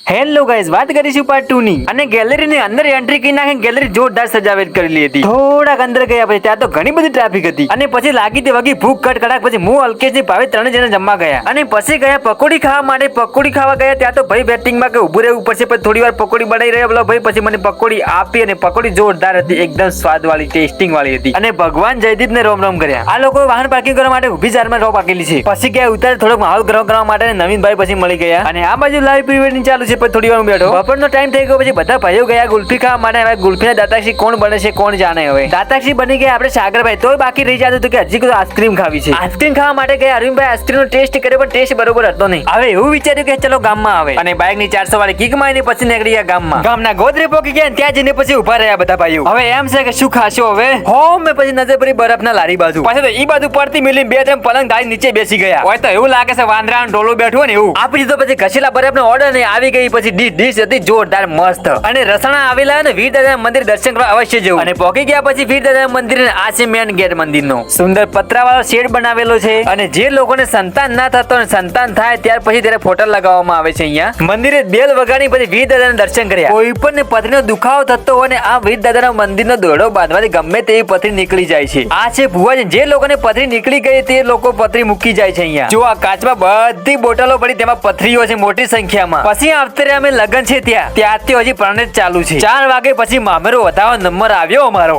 Hello guys, વાત કરીશું part 2 ની અને ગેલેરી ની અંદર એન્ટ્રી કરી નાખી ગેલેરી જોરદાર સજાવટ કરેલી હતી. થોડાક અંદર ગયા પછી ત્યાં તો ઘણી બધી ટ્રાફિક હતી અને પછી લાગી તે વગી ભૂખ કડકડાટ. પછી હું અલ્કેશ ની ભાવે ત્રણ જણા જમવા ગયા અને પછી ગયા પકોડી ખાવા માટે. પકોડી ખાવા ગયા ત્યાં તો ભાઈ વેટિંગ માં કે ઉભું રહેવું પડશે. પછી થોડી વાર પકોડી બનાવી રહ્યા બોલો ભાઈ. પછી મને પકોડી આપી અને પકોડી જોરદાર હતી, એકદમ સ્વાદ વાળી ટેસ્ટિંગ વાળી હતી. અને ભગવાન જયદીપ ને રોમ રોમ કર્યા. આ લોકો વાહન પાર્કિંગ કરવા માટે ઉભી જારમાં રો પાકેલી છે. પછી ગયા ઉતારે થોડોક માહોલ ગરમ કરવા માટે નવીનભાઈ પછી મળી ગયા અને આ બાજુ લાઈવ પ્રી વેડિંગ ચાલુ છે. પછી થોડી વાર બેઠો, બપોરનો ટાઈમ થઈ ગયો. પછી બધા ભાઈઓ ગયા ગુલ્ફી ખાવા માટે. હવે ગુલ્ફીના દાતાક્ષી કોણ બને છે કોણ જાણે. હવે દાતાક્ષી બની ગયા આપણે સાગરભાઈ. તોય બાકી રહી જતું હતું કે હજી કોઈ આઈસ્ક્રીમ ખાવી છે. આઈસ્ક્રીમ ખાવા માટે ગયા અરવિંદભાઈ. આઈસ્ક્રીમ નો ટેસ્ટ કર્યો પણ ટેસ્ટ બરોબર હતો નહીં. હવે એવું વિચાર્યું કે ચલો ગામમાં આવે અને બાઇક ની 400 વાળી કિક મારીને પછી નીકળી ગયા ગામમાં. ગામના ગોદરે પોકી ગયા ત્યાં જઈને પછી ઉભા રહ્યા બધા ભાઈઓ. હવે એમ છે કે શું ખાશો હવે. હોમ મેં પછી નજર પડી બરફના લારી બાજુ. પાછળ તો ઈ બાજુ પડતી મિલી બે ત્રણ પલંગ ધારી નીચે બેસી ગયા હોય તો એવું લાગે છે વાંદરાનો ટોલો બેઠો ને એવું. આપી દીધો પછી ઘસેલા બરફનો ઓર્ડર ને આવી ગઈ પછી ડીશ હતી જોરદાર મસ્ત. અને રસણા આવેલા ને વીર દાદા મંદિર દર્શન કરવા અવશ્ય જવું. અને પોકી ગયા પછી વીર દાદા મંદિર આ છે મેન ગેટ મંદિરનો. સુંદર પતરાવાળો શેડ બનાવેલો છે અને જે લોકોને સંતાન ના થતો ને સંતાન થાય ત્યાર પછી ત્યારે ફોટો લગાવવામાં આવે છે. અહીંયા મંદિરે બેલ વગાડી પછી વીર દાદાના દર્શન કર્યા. કોઈ પણ ને પથરીનો દુખાવો થતો હોય ને આ વીર દાદાના મંદિરનો દોરડો બાંધવાથી ગમે તેવી પથરી નીકળી જાય છે. આ છે ભુવાજી. જે લોકોને પથરી નીકળી ગઈ તે લોકો પથરી મૂકી જાય છે. અહીંયા જો આ કાચમાં બધી બોટલો પડી તેમાં પથરીઓ છે મોટી સંખ્યામાં. પછી આવતરે અમે લગન છે ત્યાંથી હજી પરણેજ ચાલુ છે. 4 વાગે પછી મામેરો વધાવો નંબર આવ્યો અમારો.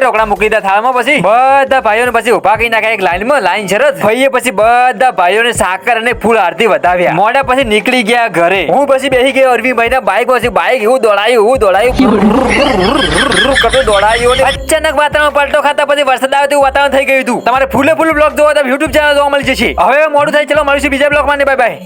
રોકડા મૂકી દીધા થાળમાં. પછી બધા ભાઈઓને પછી ઉભા કરી નાખ્યા એક લાઈનમાં. લાઈન શરત ભાઈએ પછી બધા ભાઈઓને સાકર અને ફૂલ આરતી વધાવ્યા. મોડા પછી નીકળી ગયા ઘરે. હું પછી બેસી ગયો અરવિંદભાઈ ના બાઈક પછી. બાઈક એવું દોડાયું અચાનક વાતાવરણ પલટો ખાતા પછી વરસાદ આવે તેવું વાતાવરણ થઈ ગયું હતું. તમારે ફૂલે બ્લોગ જોવા તો યુટ્યુબ ચેનલ જોવા મળી જશે. હવે મોડું થાય, ચલો મળીશું બીજા બ્લોગમાં ને બાય બાય.